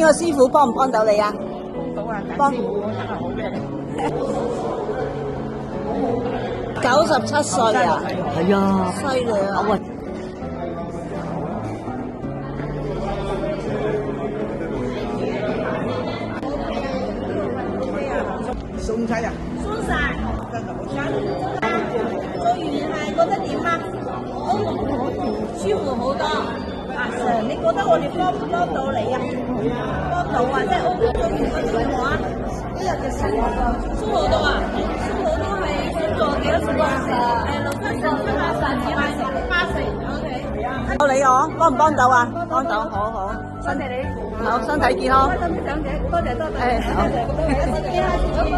個師傅幫唔幫到你啊？到啊，幫師傅真係好叻。 97歲啊，係啊，犀利啊！喂，送晒啊！鬆晒，真係好犀做完係覺得點啊？舒服好多。阿 Sir，你覺得我哋幫唔幫到你啊？幫到啊！即係 O 做完個點話？呢日嘅生活舒好多啊！舒好多係做幾多錢啊？60、70、80、80 ，OK。到你我幫唔幫到啊？幫到，好好，多謝你，好身體健康。開心啲長者，多謝多謝，誒好多謝，多謝。